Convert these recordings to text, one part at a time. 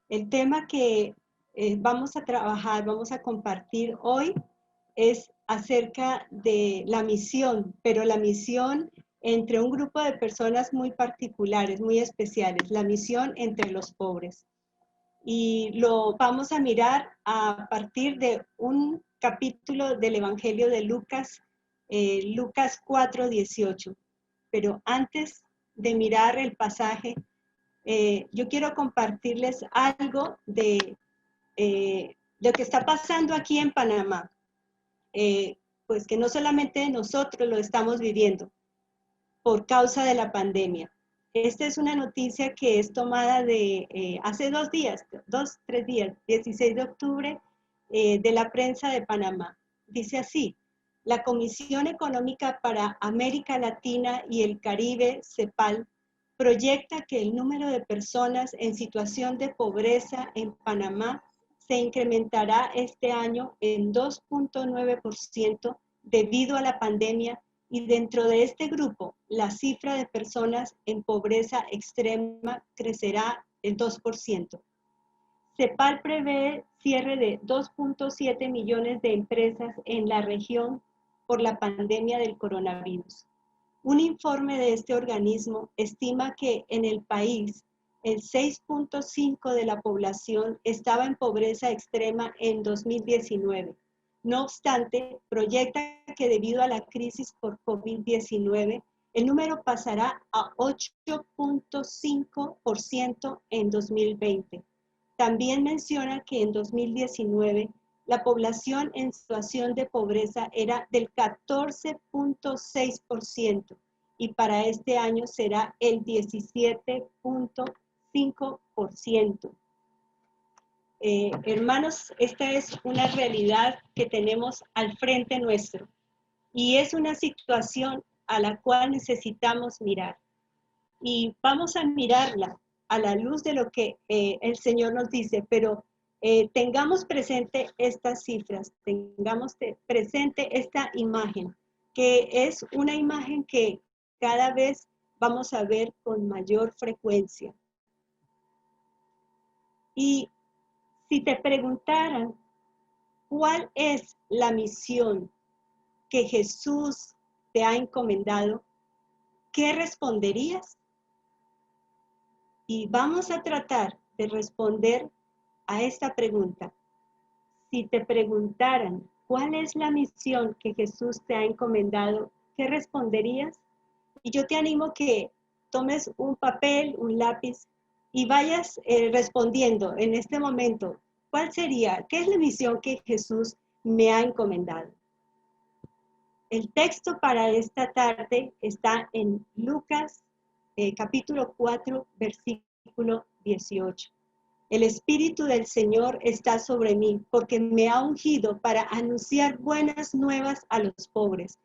El tema que vamos a trabajar, vamos a compartir hoy es acerca de la misión, pero la misión entre un grupo de personas muy particulares, muy especiales, la misión entre los pobres. Y lo vamos a mirar a partir de un capítulo del Evangelio de Lucas, Lucas 4:18. Pero antes de mirar el pasaje, yo quiero compartirles algo de lo que está pasando aquí en Panamá. Pues que no solamente nosotros lo estamos viviendo por causa de la pandemia. Esta es una noticia que es tomada de hace 3 días, 16 de octubre, de la prensa de Panamá. Dice así: la Comisión Económica para América Latina y el Caribe, CEPAL, proyecta que el número de personas en situación de pobreza en Panamá se incrementará este año en 2.9% debido a la pandemia, y dentro de este grupo la cifra de personas en pobreza extrema crecerá el 2%. CEPAL prevé cierre de 2.7 millones de empresas en la región por la pandemia del coronavirus. Un informe de este organismo estima que en el país el 6.5% de la población estaba en pobreza extrema en 2019. No obstante, proyecta que debido a la crisis por COVID-19, el número pasará a 8.5% en 2020. También menciona que en 2019 la población en situación de pobreza era del 14.6% y para este año será el 17.5%. Hermanos, esta es una realidad que tenemos al frente nuestro y es una situación a la cual necesitamos mirar. Y vamos a mirarla a la luz de lo que el Señor nos dice, pero tengamos presente estas cifras, tengamos presente esta imagen, que es una imagen que cada vez vamos a ver con mayor frecuencia. Y si te preguntaran cuál es la misión que Jesús te ha encomendado, ¿qué responderías? Y vamos a tratar de responder a esta pregunta. Si te preguntaran cuál es la misión que Jesús te ha encomendado, ¿qué responderías? Y yo te animo que tomes un papel, un lápiz y vayas respondiendo en este momento. ¿Cuál sería? ¿Qué es la misión que Jesús me ha encomendado? El texto para esta tarde está en Lucas capítulo 4, versículo 18. El Espíritu del Señor está sobre mí, porque me ha ungido para anunciar buenas nuevas a los pobres.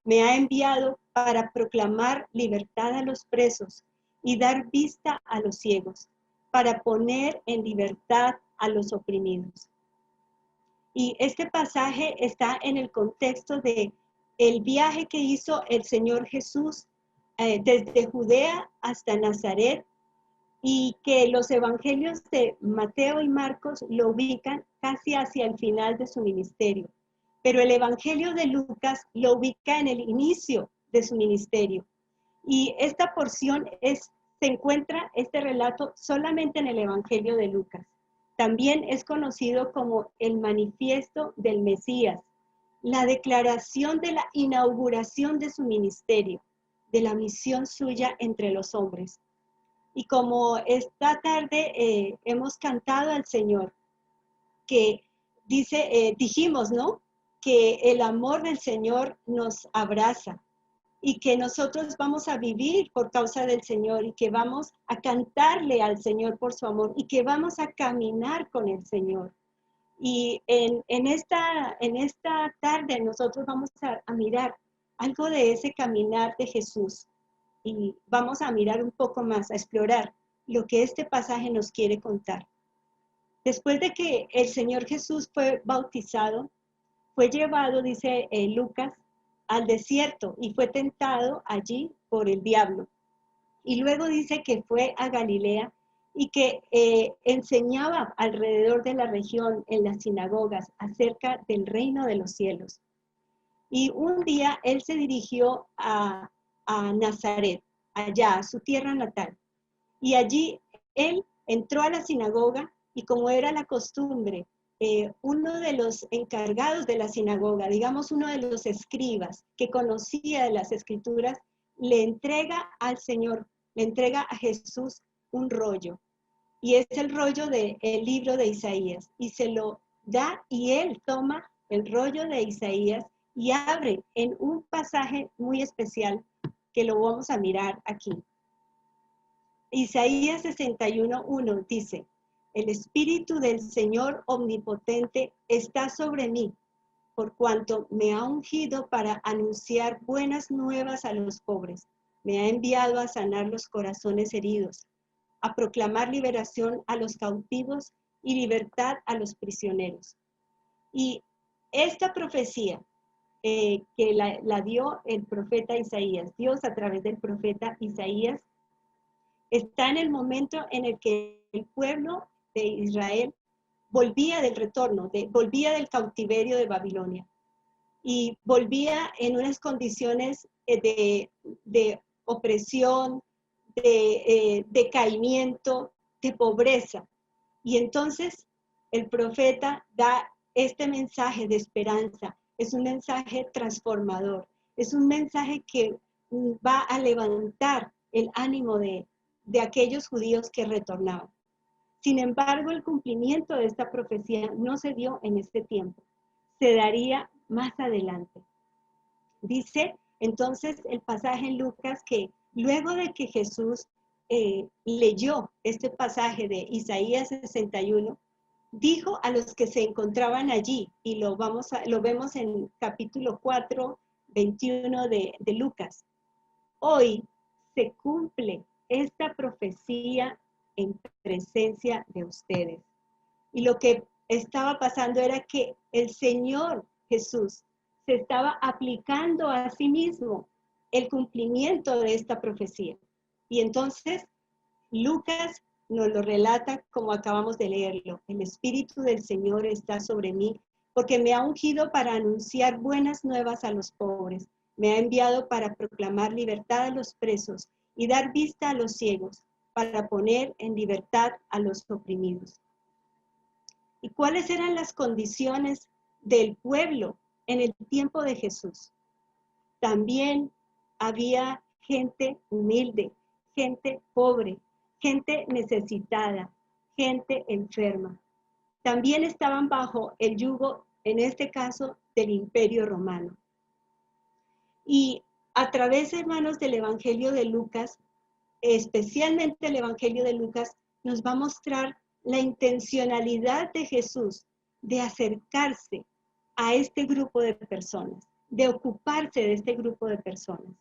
Me ha enviado para proclamar libertad a los presos y dar vista a los ciegos, para poner en libertad a los oprimidos. Y este pasaje está en el contexto de el viaje que hizo el Señor Jesús desde Judea hasta Nazaret, y que los evangelios de Mateo y Marcos lo ubican casi hacia el final de su ministerio. Pero el evangelio de Lucas lo ubica en el inicio de su ministerio. Y esta porción se encuentra, este relato, solamente en el evangelio de Lucas. También es conocido como el manifiesto del Mesías, la declaración de la inauguración de su ministerio, de la misión suya entre los hombres. Y como esta tarde hemos cantado al Señor, que dijimos, ¿no? Que el amor del Señor nos abraza y que nosotros vamos a vivir por causa del Señor y que vamos a cantarle al Señor por su amor y que vamos a caminar con el Señor. Y en esta tarde nosotros vamos a mirar algo de ese caminar de Jesús. Y vamos a mirar un poco más, a explorar lo que este pasaje nos quiere contar. Después de que el Señor Jesús fue bautizado, fue llevado, dice Lucas, al desierto y fue tentado allí por el diablo. Y luego dice que fue a Galilea y que enseñaba alrededor de la región en las sinagogas acerca del reino de los cielos. Y un día él se dirigió a Nazaret, allá, a su tierra natal. Y allí él entró a la sinagoga y como era la costumbre, uno de los encargados de la sinagoga, digamos uno de los escribas que conocía de las escrituras, le entrega al Señor, le entrega a Jesús un rollo. Y es el rollo del libro de Isaías. Y se lo da y él toma el rollo de Isaías y abre en un pasaje muy especial que lo vamos a mirar aquí. Isaías 61:1 dice, el Espíritu del Señor Omnipotente está sobre mí, por cuanto me ha ungido para anunciar buenas nuevas a los pobres. Me ha enviado a sanar los corazones heridos, a proclamar liberación a los cautivos y libertad a los prisioneros. Y esta profecía que la dio el profeta Isaías, Dios a través del profeta Isaías, está en el momento en el que el pueblo de Israel volvía del retorno, volvía del cautiverio de Babilonia y volvía en unas condiciones de opresión, de decaimiento, de pobreza. Y entonces el profeta da este mensaje de esperanza, es un mensaje transformador, es un mensaje que va a levantar el ánimo de aquellos judíos que retornaban. Sin embargo, el cumplimiento de esta profecía no se dio en este tiempo, se daría más adelante. Dice entonces el pasaje en Lucas que luego de que Jesús leyó este pasaje de Isaías 61, dijo a los que se encontraban allí, y lo vemos en capítulo 4, 21 de Lucas, hoy se cumple esta profecía en presencia de ustedes. Y lo que estaba pasando era que el Señor Jesús se estaba aplicando a sí mismo el cumplimiento de esta profecía. Y entonces Lucas nos lo relata como acabamos de leerlo. El Espíritu del Señor está sobre mí porque me ha ungido para anunciar buenas nuevas a los pobres. Me ha enviado para proclamar libertad a los presos y dar vista a los ciegos, para poner en libertad a los oprimidos. ¿Y cuáles eran las condiciones del pueblo en el tiempo de Jesús? También había gente humilde, gente pobre, gente necesitada, gente enferma. También estaban bajo el yugo, en este caso, del Imperio Romano. Y a través, hermanos, del Evangelio de Lucas, especialmente el Evangelio de Lucas, nos va a mostrar la intencionalidad de Jesús de acercarse a este grupo de personas, de ocuparse de este grupo de personas.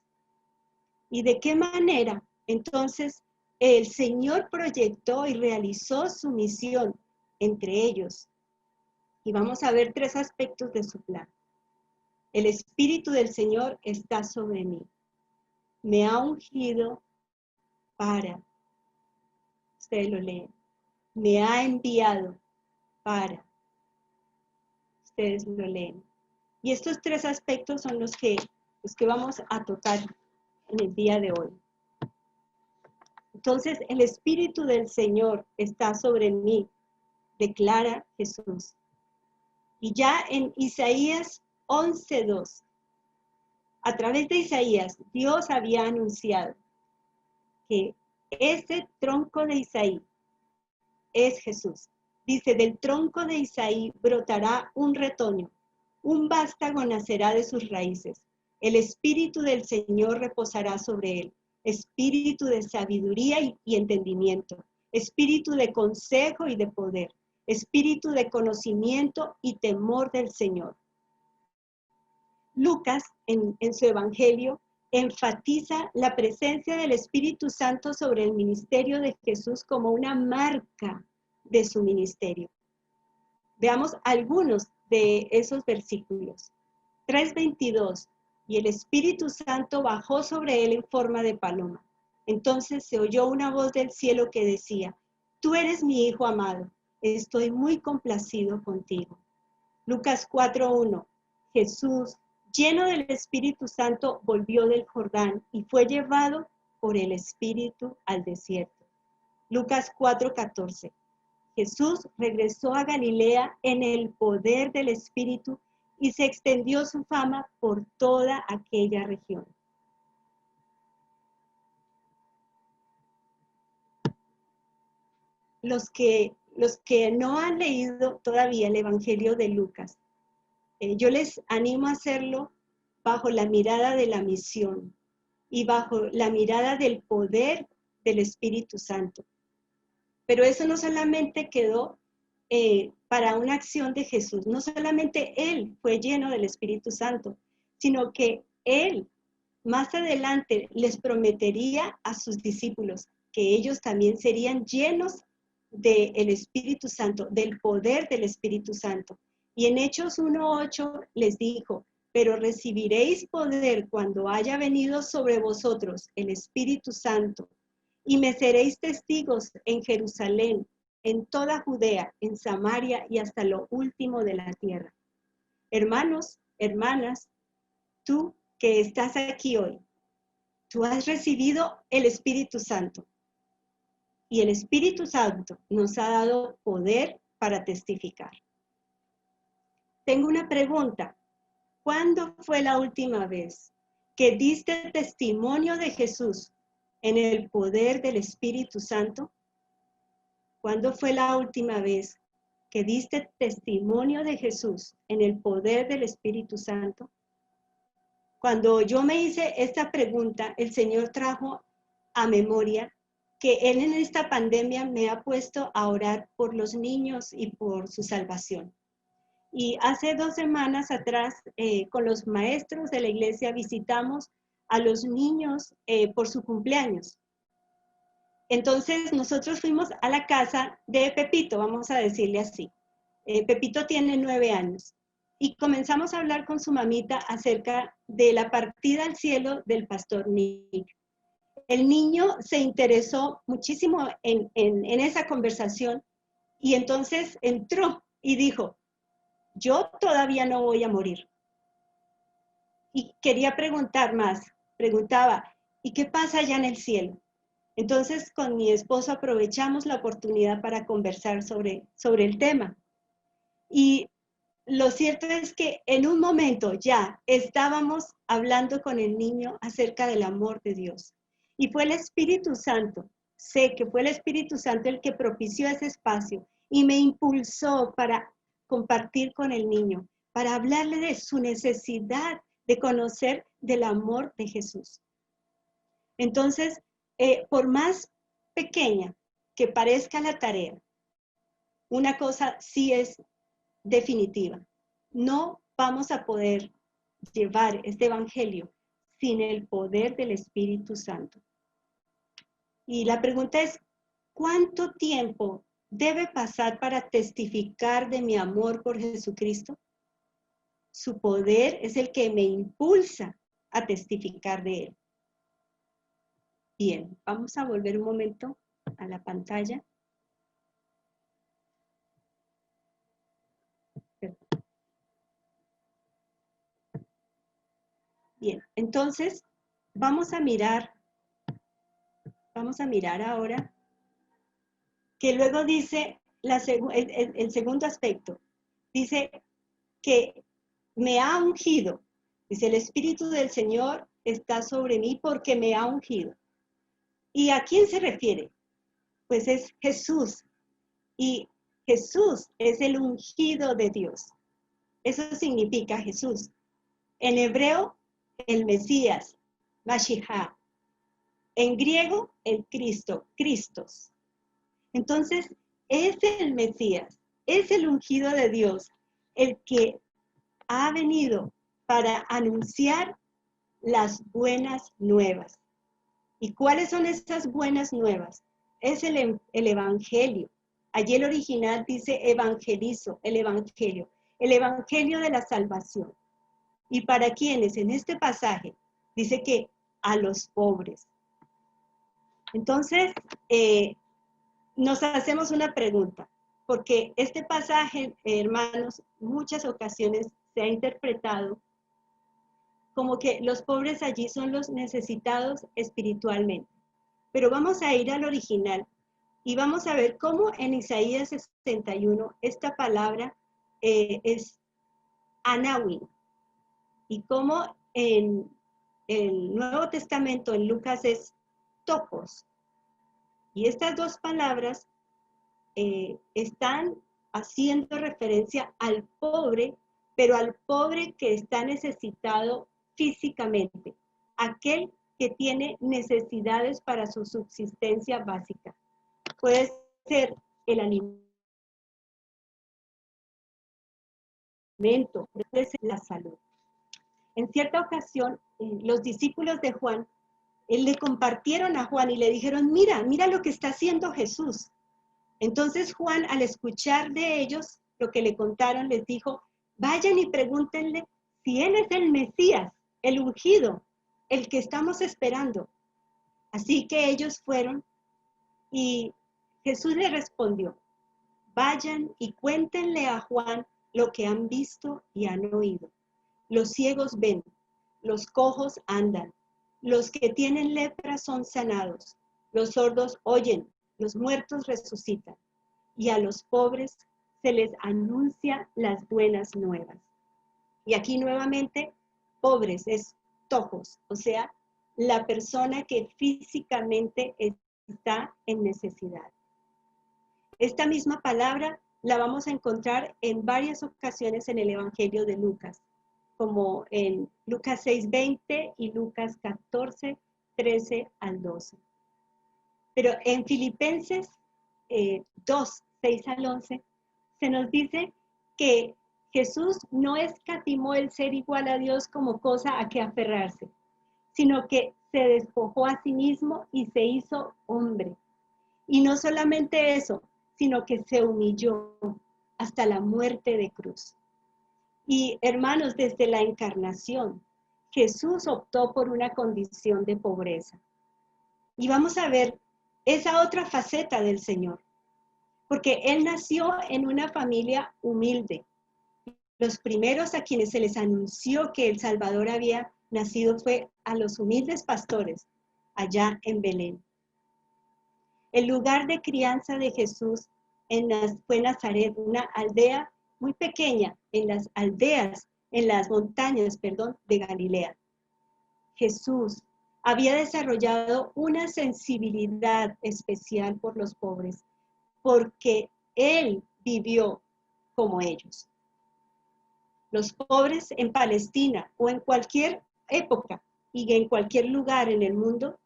¿Y de qué manera? Entonces, el Señor proyectó y realizó su misión entre ellos. Y vamos a ver tres aspectos de su plan. El Espíritu del Señor está sobre mí. Me ha ungido para, ustedes lo leen, me ha enviado para, ustedes lo leen. Y estos tres aspectos son los que vamos a tocar en el día de hoy. Entonces, el Espíritu del Señor está sobre mí, declara Jesús. Y ya en Isaías 11:2, a través de Isaías, Dios había anunciado que ese tronco de Isaí es Jesús. Dice, del tronco de Isaí brotará un retoño, un vástago nacerá de sus raíces. El Espíritu del Señor reposará sobre él, espíritu de sabiduría y entendimiento, espíritu de consejo y de poder, espíritu de conocimiento y temor del Señor. Lucas, en su Evangelio, enfatiza la presencia del Espíritu Santo sobre el ministerio de Jesús como una marca de su ministerio. Veamos algunos de esos versículos. 3:22, y el Espíritu Santo bajó sobre él en forma de paloma. Entonces se oyó una voz del cielo que decía, Tú eres mi Hijo amado, estoy muy complacido contigo. Lucas 4:1. Jesús, lleno del Espíritu Santo, volvió del Jordán y fue llevado por el Espíritu al desierto. Lucas 4:14. Jesús regresó a Galilea en el poder del Espíritu y se extendió su fama por toda aquella región. Los que no han leído todavía el Evangelio de Lucas, yo les animo a hacerlo bajo la mirada de la misión y bajo la mirada del poder del Espíritu Santo. Pero eso no solamente quedó para una acción de Jesús, no solamente Él fue lleno del Espíritu Santo, sino que Él más adelante les prometería a sus discípulos que ellos también serían llenos del Espíritu Santo, del poder del Espíritu Santo. Y en Hechos 1:8 les dijo, pero recibiréis poder cuando haya venido sobre vosotros el Espíritu Santo, y me seréis testigos en Jerusalén, en toda Judea, en Samaria y hasta lo último de la tierra. Hermanos, hermanas, tú que estás aquí hoy, tú has recibido el Espíritu Santo. Y el Espíritu Santo nos ha dado poder para testificar. Tengo una pregunta. ¿Cuándo fue la última vez que diste testimonio de Jesús en el poder del Espíritu Santo? ¿Cuándo fue la última vez que diste testimonio de Jesús en el poder del Espíritu Santo? Cuando yo me hice esta pregunta, el Señor trajo a memoria que Él en esta pandemia me ha puesto a orar por los niños y por su salvación. Y hace 2 semanas atrás, con los maestros de la iglesia, visitamos a los niños por su cumpleaños. Entonces, nosotros fuimos a la casa de Pepito, vamos a decirle así. Pepito tiene 9 años. Y comenzamos a hablar con su mamita acerca de la partida al cielo del pastor Nick. El niño se interesó muchísimo en esa conversación y entonces entró y dijo, yo todavía no voy a morir. Y quería preguntar más, preguntaba, ¿y qué pasa allá en el cielo? Entonces con mi esposo aprovechamos la oportunidad para conversar sobre el tema. Y lo cierto es que en un momento ya estábamos hablando con el niño acerca del amor de Dios. Y fue el Espíritu Santo, sé que fue el Espíritu Santo el que propició ese espacio y me impulsó para compartir con el niño, para hablarle de su necesidad de conocer del amor de Jesús. Entonces, por más pequeña que parezca la tarea, una cosa sí es definitiva. No vamos a poder llevar este evangelio sin el poder del Espíritu Santo. Y la pregunta es, ¿cuánto tiempo debe pasar para testificar de mi amor por Jesucristo? Su poder es el que me impulsa a testificar de Él. Bien, vamos a volver un momento a la pantalla. Bien, entonces vamos a mirar ahora que luego dice el segundo aspecto. Dice que me ha ungido. Dice, el Espíritu del Señor está sobre mí porque me ha ungido. ¿Y a quién se refiere? Pues es Jesús. Y Jesús es el ungido de Dios. Eso significa Jesús. En hebreo, el Mesías, Mashiach. En griego, el Cristo, Christos. Entonces, es el Mesías, es el ungido de Dios, el que ha venido para anunciar las buenas nuevas. ¿Y cuáles son estas buenas nuevas? Es el Evangelio. Allí el original dice evangelizo, el Evangelio de la salvación. ¿Y para quiénes? En este pasaje dice que a los pobres. Entonces, nos hacemos una pregunta, porque este pasaje, hermanos, muchas ocasiones se ha interpretado como que los pobres allí son los necesitados espiritualmente. Pero vamos a ir al original y vamos a ver cómo en Isaías 61 esta palabra es anawin y cómo en el Nuevo Testamento, en Lucas, es topos. Y estas dos palabras están haciendo referencia al pobre, pero al pobre que está necesitado físicamente, aquel que tiene necesidades para su subsistencia básica. Puede ser el alimento, puede ser la salud. En cierta ocasión, los discípulos de Juan le compartieron a Juan y le dijeron, mira, mira lo que está haciendo Jesús. Entonces Juan, al escuchar de ellos lo que le contaron, les dijo, vayan y pregúntenle si él es el Mesías, el ungido, el que estamos esperando. Así que ellos fueron y Jesús les respondió, vayan y cuéntenle a Juan lo que han visto y han oído. Los ciegos ven, los cojos andan, los que tienen lepra son sanados, los sordos oyen, los muertos resucitan, y a los pobres se les anuncia las buenas nuevas. Y aquí nuevamente, pobres es tojos, o sea, la persona que físicamente está en necesidad. Esta misma palabra la vamos a encontrar en varias ocasiones en el Evangelio de Lucas, como en Lucas 6:20 y Lucas 14:13 al 12. Pero en Filipenses 2:6 al 11, se nos dice que Jesús no escatimó el ser igual a Dios como cosa a que aferrarse, sino que se despojó a sí mismo y se hizo hombre. Y no solamente eso, sino que se humilló hasta la muerte de cruz. Y hermanos, desde la encarnación, Jesús optó por una condición de pobreza. Y vamos a ver esa otra faceta del Señor, porque Él nació en una familia humilde. Los primeros a quienes se les anunció que el Salvador había nacido fue a los humildes pastores allá en Belén. El lugar de crianza de Jesús fue Nazaret, una aldea muy pequeña en las aldeas, en las montañas, de Galilea. Jesús había desarrollado una sensibilidad especial por los pobres, porque Él vivió como ellos. Los pobres en Palestina o en cualquier época y en cualquier lugar en el mundo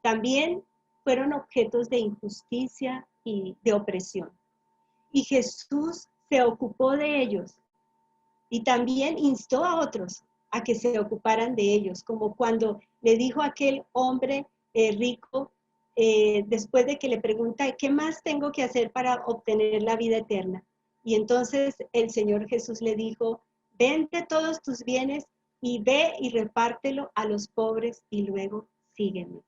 también fueron objetos de injusticia y de opresión. Y Jesús se ocupó de ellos y también instó a otros a que se ocuparan de ellos, como cuando le dijo a aquel hombre rico, después de que le pregunta, ¿qué más tengo que hacer para obtener la vida eterna? Y entonces el Señor Jesús le dijo, vende todos tus bienes y ve y repártelo a los pobres y luego sígueme.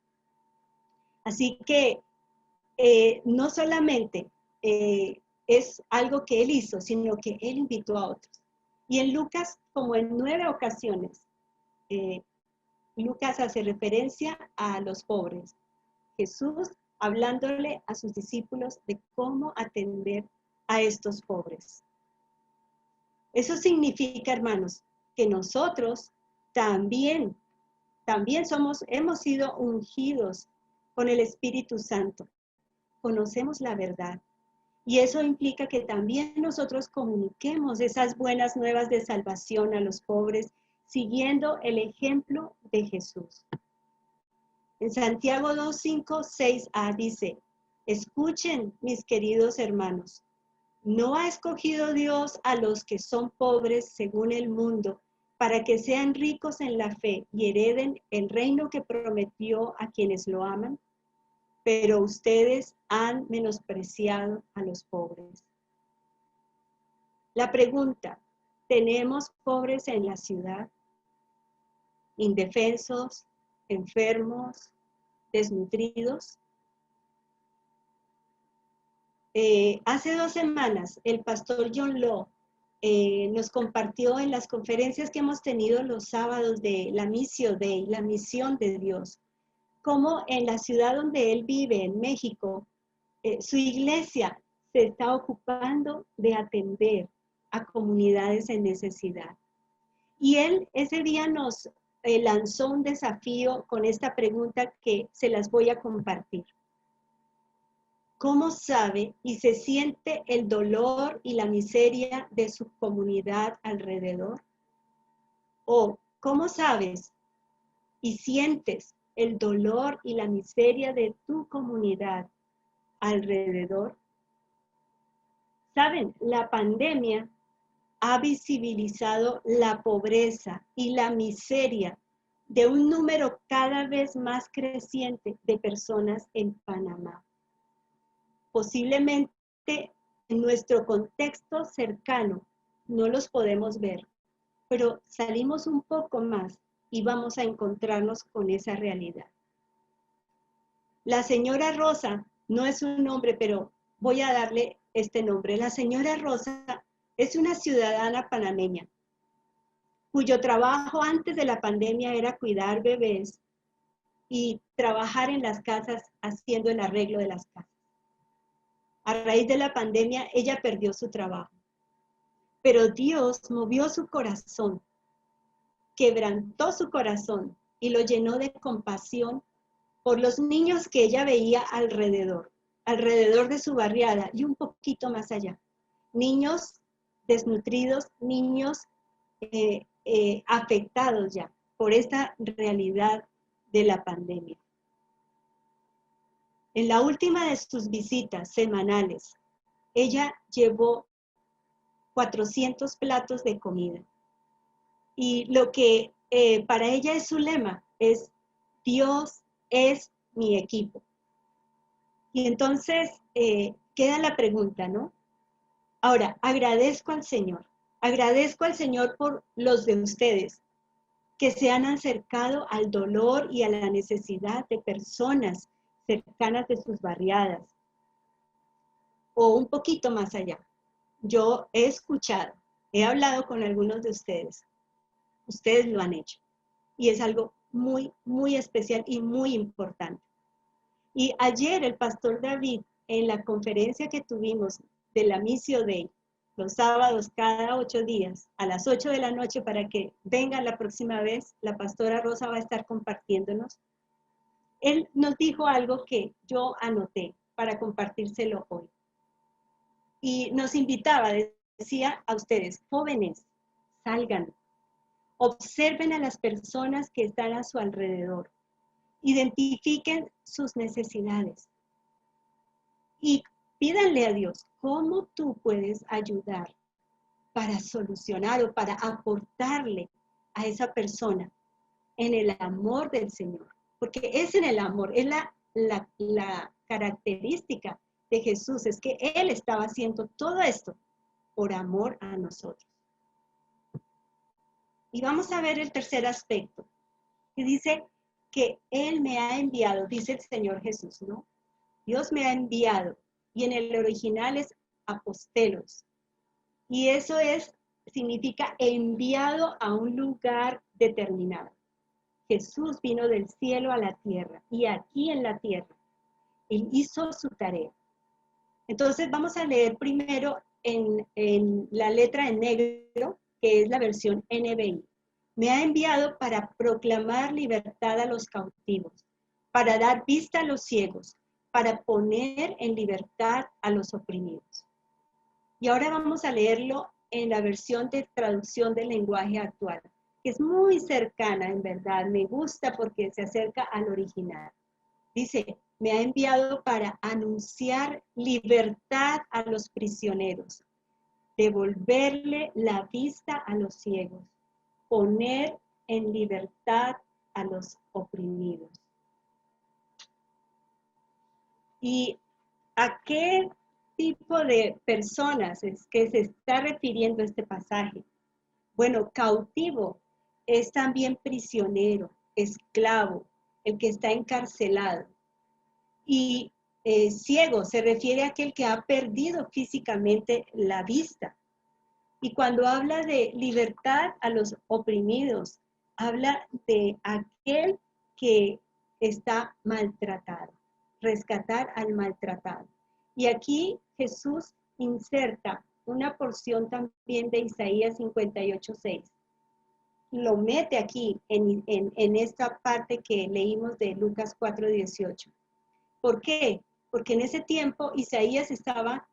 Así que no solamente es algo que Él hizo, sino que Él invitó a otros. Y en Lucas, como en 9 ocasiones, Lucas hace referencia a los pobres. Jesús hablándole a sus discípulos de cómo atender a estos pobres. Eso significa, hermanos, que nosotros también hemos sido ungidos con el Espíritu Santo. Conocemos la verdad. Y eso implica que también nosotros comuniquemos esas buenas nuevas de salvación a los pobres, siguiendo el ejemplo de Jesús. En Santiago 2:5-6a dice, escuchen, mis queridos hermanos, ¿no ha escogido Dios a los que son pobres según el mundo, para que sean ricos en la fe y hereden el reino que prometió a quienes lo aman? Pero ustedes han menospreciado a los pobres. La pregunta, ¿tenemos pobres en la ciudad? ¿Indefensos, enfermos, desnutridos? Hace 2 semanas el pastor John Law nos compartió en las conferencias que hemos tenido los sábados de la Missio Dei, la misión de Dios, cómo en la ciudad donde él vive, en México, su iglesia se está ocupando de atender a comunidades en necesidad. Y él ese día nos lanzó un desafío con esta pregunta que se las voy a compartir. ¿Cómo sabe y se siente el dolor y la miseria de su comunidad alrededor? ¿O cómo sabes y sientes el dolor y la miseria de tu comunidad alrededor? Saben, la pandemia ha visibilizado la pobreza y la miseria de un número cada vez más creciente de personas en Panamá. Posiblemente en nuestro contexto cercano no los podemos ver, pero salimos un poco más y vamos a encontrarnos con esa realidad. La señora Rosa no es un nombre, pero voy a darle este nombre. La señora Rosa es una ciudadana panameña cuyo trabajo antes de la pandemia era cuidar bebés y trabajar en las casas haciendo el arreglo de las casas. A raíz de la pandemia, ella perdió su trabajo. Pero Dios movió su corazón, quebrantó su corazón y lo llenó de compasión por los niños que ella veía alrededor de su barriada y un poquito más allá. Niños desnutridos, niños afectados ya por esta realidad de la pandemia. En la última de sus visitas semanales, ella llevó 400 platos de comida. Y lo que para ella es su lema es: Dios es mi equipo. Y entonces queda la pregunta, ¿no? Ahora, agradezco al Señor por los de ustedes que se han acercado al dolor y a la necesidad de personas cercanas de sus barriadas o un poquito más allá. Yo he escuchado, he hablado con algunos de ustedes. Ustedes lo han hecho. Y es algo muy, muy especial y muy importante. Y ayer el pastor David, en la conferencia que tuvimos de la Missio Dei, los sábados cada 8 días, a las 8 de la noche, para que vengan la próxima vez, la pastora Rosa va a estar compartiéndonos. Él nos dijo algo que yo anoté para compartírselo hoy. Y nos invitaba, decía a ustedes, jóvenes, salgan, observen a las personas que están a su alrededor, identifiquen sus necesidades y pídanle a Dios cómo tú puedes ayudar para solucionar o para aportarle a esa persona en el amor del Señor. Porque es en el amor, es la característica de Jesús, es que Él estaba haciendo todo esto por amor a nosotros. Y vamos a ver el tercer aspecto, que dice que Él me ha enviado, dice el Señor Jesús, ¿no? Dios me ha enviado, y en el original es apostelos. Y eso significa enviado a un lugar determinado. Jesús vino del cielo a la tierra, y aquí en la tierra, Él hizo su tarea. Entonces vamos a leer primero en la letra en negro, que es la versión NBI. Me ha enviado para proclamar libertad a los cautivos, para dar vista a los ciegos, para poner en libertad a los oprimidos. Y ahora vamos a leerlo en la versión de traducción del lenguaje actual, que es muy cercana, en verdad, me gusta porque se acerca al original. Dice, me ha enviado para anunciar libertad a los prisioneros, devolverle la vista a los ciegos, poner en libertad a los oprimidos. ¿Y a qué tipo de personas es que se está refiriendo este pasaje? Bueno, cautivo es también prisionero, esclavo, el que está encarcelado. Y ciego, se refiere a aquel que ha perdido físicamente la vista. Y cuando habla de libertad a los oprimidos, habla de aquel que está maltratado, rescatar al maltratado. Y aquí Jesús inserta una porción también de Isaías 58:6. Lo mete aquí en esta parte que leímos de Lucas 4:18. ¿Por qué? Porque en ese tiempo Isaías estaba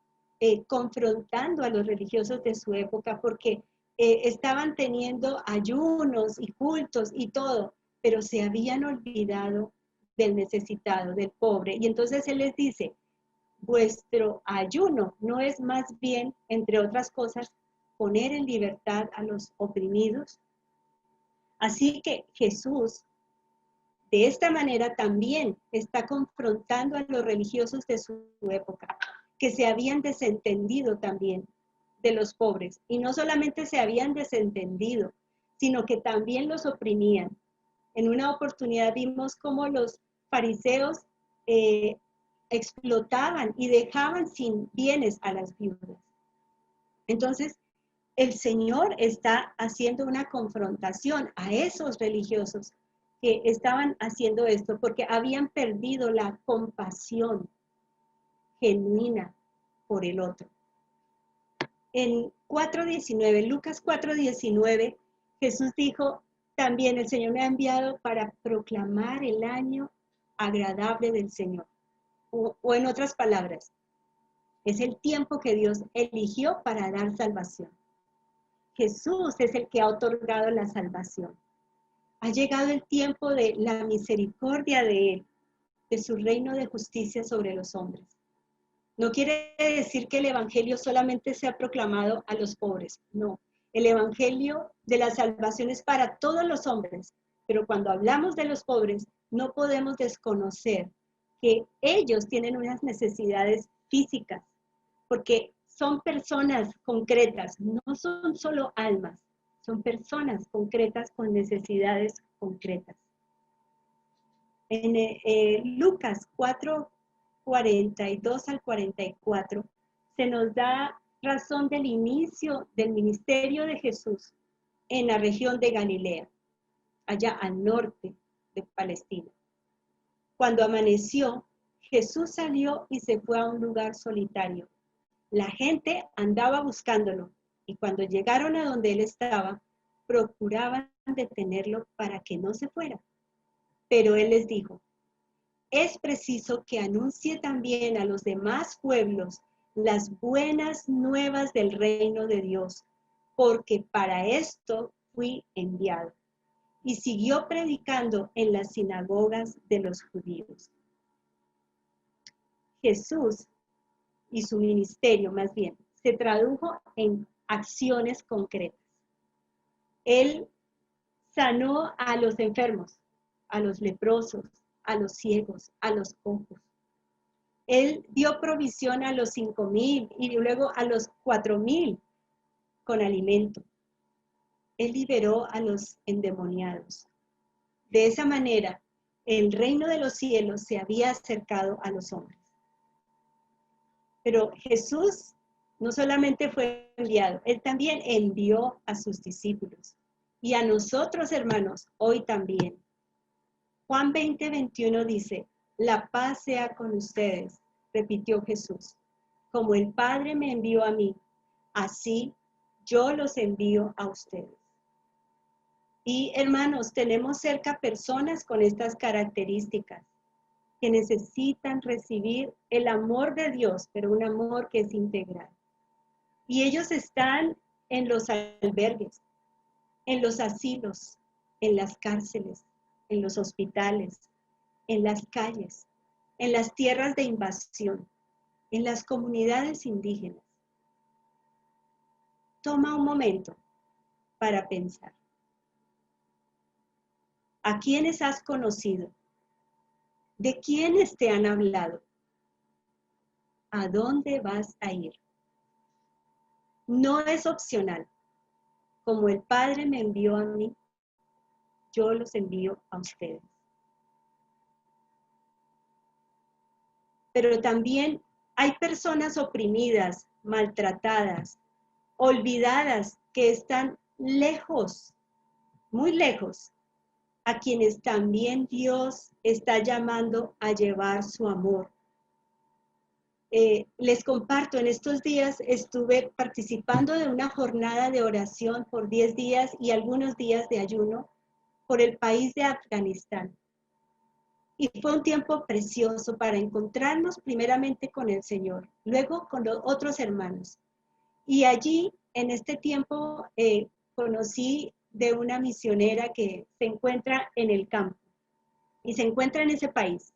confrontando a los religiosos de su época porque estaban teniendo ayunos y cultos y todo, pero se habían olvidado del necesitado, del pobre. Y entonces él les dice, vuestro ayuno no es más bien, entre otras cosas, poner en libertad a los oprimidos. Así que Jesús de esta manera también está confrontando a los religiosos de su época, que se habían desentendido también de los pobres. Y no solamente se habían desentendido, sino que también los oprimían. En una oportunidad vimos cómo los fariseos explotaban y dejaban sin bienes a las viudas. Entonces, el Señor está haciendo una confrontación a esos religiosos que estaban haciendo esto porque habían perdido la compasión genuina por el otro. En 4:19, Lucas 4:19, Jesús dijo, también el Señor me ha enviado para proclamar el año agradable del Señor. O en otras palabras, es el tiempo que Dios eligió para dar salvación. Jesús es el que ha otorgado la salvación. Ha llegado el tiempo de la misericordia de Él, de su reino de justicia sobre los hombres. No quiere decir que el evangelio solamente sea proclamado a los pobres, no. El evangelio de la salvación es para todos los hombres, pero cuando hablamos de los pobres, no podemos desconocer que ellos tienen unas necesidades físicas, porque son personas concretas, no son solo almas, son personas concretas con necesidades concretas. En Lucas 4:42 al 44 se nos da razón del inicio del ministerio de Jesús en la región de Galilea, allá al norte de Palestina. Cuando amaneció, Jesús salió y se fue a un lugar solitario. La gente andaba buscándolo y cuando llegaron a donde él estaba, procuraban detenerlo para que no se fuera. Pero él les dijo, es preciso que anuncie también a los demás pueblos las buenas nuevas del reino de Dios, porque para esto fui enviado. Y siguió predicando en las sinagogas de los judíos. Jesús y su ministerio, más bien, se tradujo en acciones concretas. Él sanó a los enfermos, a los leprosos, a los ciegos, a los cojos. Él dio provisión a los 5,000 y luego a los 4,000 con alimento. Él liberó a los endemoniados. De esa manera, el reino de los cielos se había acercado a los hombres. Pero Jesús no solamente fue enviado, Él también envió a sus discípulos. Y a nosotros, hermanos, hoy también. Juan 20:21 dice, la paz sea con ustedes, repitió Jesús. Como el Padre me envió a mí, así yo los envío a ustedes. Y hermanos, tenemos cerca personas con estas características que necesitan recibir el amor de Dios, pero un amor que es integral. Y ellos están en los albergues, en los asilos, en las cárceles, en los hospitales, en las calles, en las tierras de invasión, en las comunidades indígenas. Toma un momento para pensar. ¿A quiénes has conocido? ¿De quiénes te han hablado? ¿A dónde vas a ir? No es opcional. Como el Padre me envió a mí, yo los envío a ustedes. pero también hay personas oprimidas, maltratadas, olvidadas, que están lejos, muy lejos, a quienes también Dios está llamando a llevar su amor. Les comparto, en estos días estuve participando de una jornada de oración por 10 días y algunos días de ayuno por el país de Afganistán. Y fue un tiempo precioso para encontrarnos primeramente con el Señor, luego con los otros hermanos. Y allí, en este tiempo, conocí de una misionera que se encuentra en el campo y se encuentra en ese país.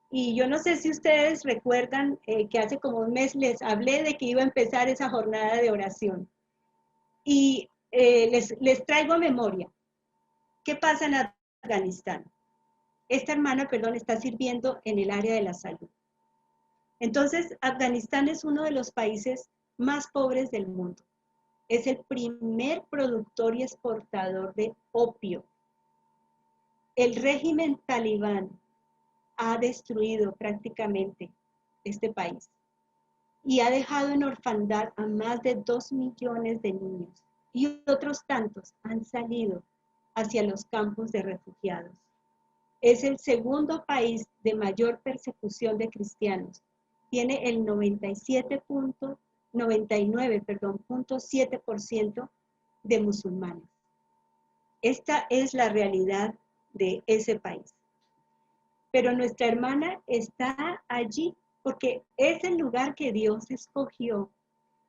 Y yo no sé si ustedes recuerdan que hace como un mes les hablé de que iba a empezar esa jornada de oración. Y les traigo a memoria. ¿Qué pasa en Afganistán? Esta hermana, perdón, está sirviendo en el área de la salud. Entonces, Afganistán es uno de los países más pobres del mundo. Es el primer productor y exportador de opio. El régimen talibán ha destruido prácticamente este país y ha dejado en orfandad a más de 2 millones de niños, y otros tantos han salido hacia los campos de refugiados. Es el segundo país de mayor persecución de cristianos. Tiene el 99,7% de musulmanes. Esta es la realidad de ese país. Pero nuestra hermana está allí porque es el lugar que Dios escogió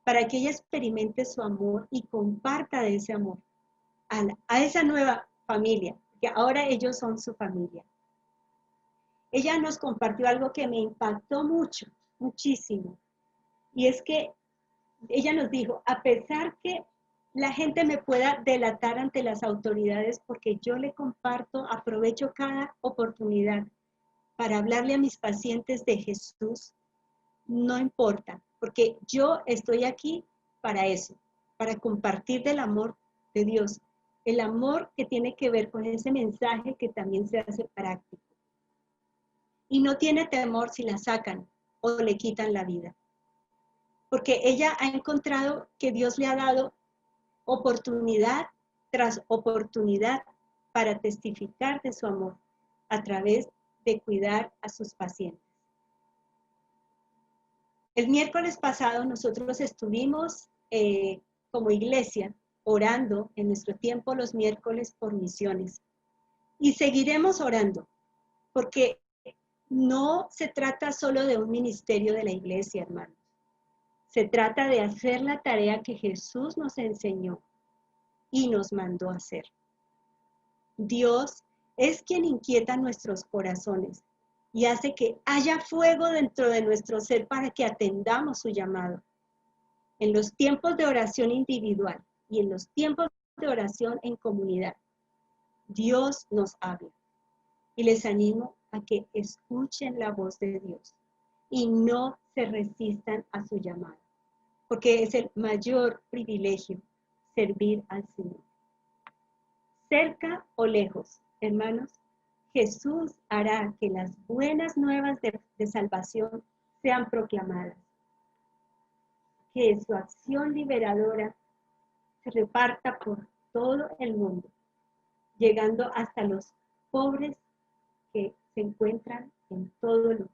para que ella experimente su amor y comparta de ese amor a esa nueva familia, que ahora ellos son su familia. Ella nos compartió algo que me impactó mucho, muchísimo, y es que ella nos dijo, a pesar que la gente me pueda delatar ante las autoridades porque yo le comparto, aprovecho cada oportunidad para hablarle a mis pacientes de Jesús, no importa, porque yo estoy aquí para eso, para compartir del amor de Dios, el amor que tiene que ver con ese mensaje que también se hace práctico. Y no tiene temor si la sacan o le quitan la vida, porque ella ha encontrado que Dios le ha dado oportunidad tras oportunidad para testificar de su amor a través de cuidar a sus pacientes. El miércoles pasado nosotros estuvimos como iglesia orando en nuestro tiempo los miércoles por misiones y seguiremos orando porque no se trata solo de un ministerio de la iglesia, hermanos. Se trata de hacer la tarea que Jesús nos enseñó y nos mandó a hacer. Dios es quien inquieta nuestros corazones y hace que haya fuego dentro de nuestro ser para que atendamos su llamado. En los tiempos de oración individual y en los tiempos de oración en comunidad, Dios nos habla. Y les animo a que escuchen la voz de Dios y no se resistan a su llamado, porque es el mayor privilegio servir al Señor. Cerca o lejos, hermanos, Jesús hará que las buenas nuevas de salvación sean proclamadas, que su acción liberadora se reparta por todo el mundo, llegando hasta los pobres que se encuentran en todo lugar.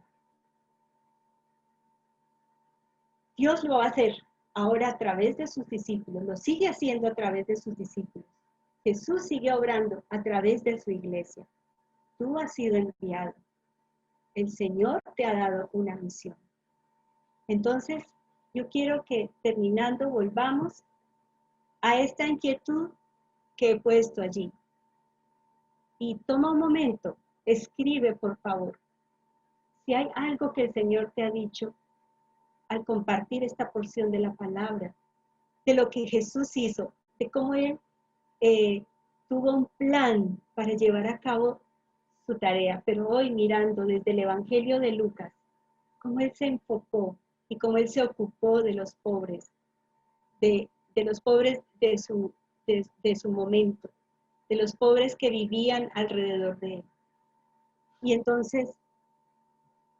Dios lo va a hacer ahora a través de sus discípulos, lo sigue haciendo a través de sus discípulos. Jesús sigue obrando a través de su iglesia. Tú has sido enviado. El Señor te ha dado una misión. Entonces, yo quiero que terminando volvamos a esta inquietud que he puesto allí. Y toma un momento, escribe por favor. Si hay algo que el Señor te ha dicho al compartir esta porción de la palabra, de lo que Jesús hizo, de cómo Él tuvo un plan para llevar a cabo su tarea, pero hoy mirando desde el Evangelio de Lucas, cómo Él se enfocó y cómo Él se ocupó de los pobres, de los pobres de su momento, de los pobres que vivían alrededor de Él. Y entonces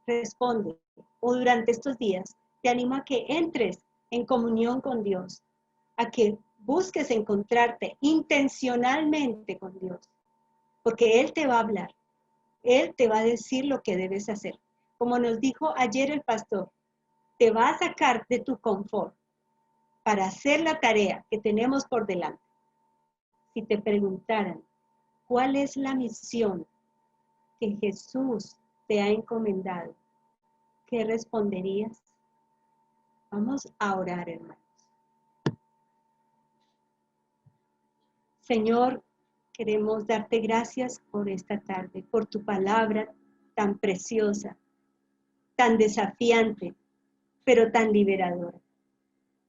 responde. O durante estos días, te animo a que entres en comunión con Dios, a que busques encontrarte intencionalmente con Dios, porque Él te va a hablar, Él te va a decir lo que debes hacer. Como nos dijo ayer el pastor, te va a sacar de tu confort para hacer la tarea que tenemos por delante. Si te preguntaran, ¿cuál es la misión que Jesús te ha encomendado? ¿Qué responderías? Vamos a orar, hermanos. Señor, queremos darte gracias por esta tarde, por tu palabra tan preciosa, tan desafiante, pero tan liberadora.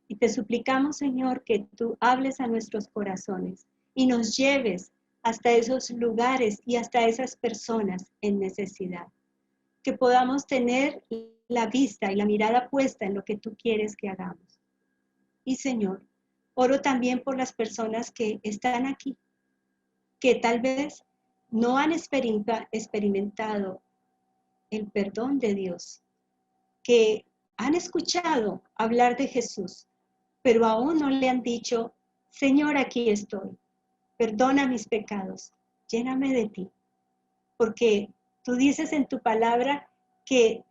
Y te suplicamos, Señor, que tú hables a nuestros corazones y nos lleves hasta esos lugares y hasta esas personas en necesidad. Que podamos tener la vista y la mirada puesta en lo que tú quieres que hagamos. Y Señor, oro también por las personas que están aquí, que tal vez no han experimentado el perdón de Dios, que han escuchado hablar de Jesús, pero aún no le han dicho, Señor, aquí estoy, perdona mis pecados, lléname de ti, porque tú dices en tu palabra que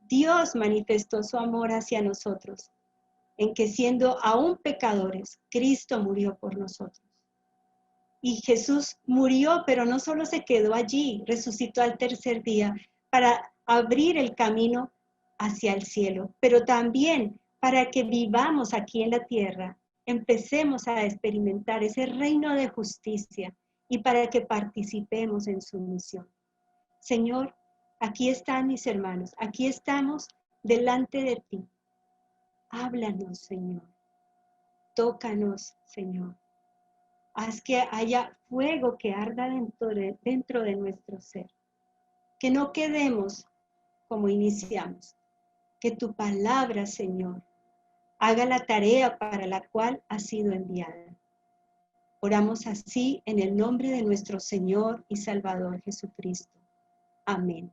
Dios manifestó su amor hacia nosotros, en que siendo aún pecadores, Cristo murió por nosotros. Y Jesús murió, pero no solo se quedó allí, resucitó al tercer día para abrir el camino hacia el cielo, pero también para que vivamos aquí en la tierra, empecemos a experimentar ese reino de justicia y para que participemos en su misión. Señor, aquí están mis hermanos, aquí estamos delante de ti. Háblanos, Señor. Tócanos, Señor. Haz que haya fuego que arda dentro de nuestro ser. Que no quedemos como iniciamos. Que tu palabra, Señor, haga la tarea para la cual ha sido enviada. Oramos así en el nombre de nuestro Señor y Salvador Jesucristo. Amén.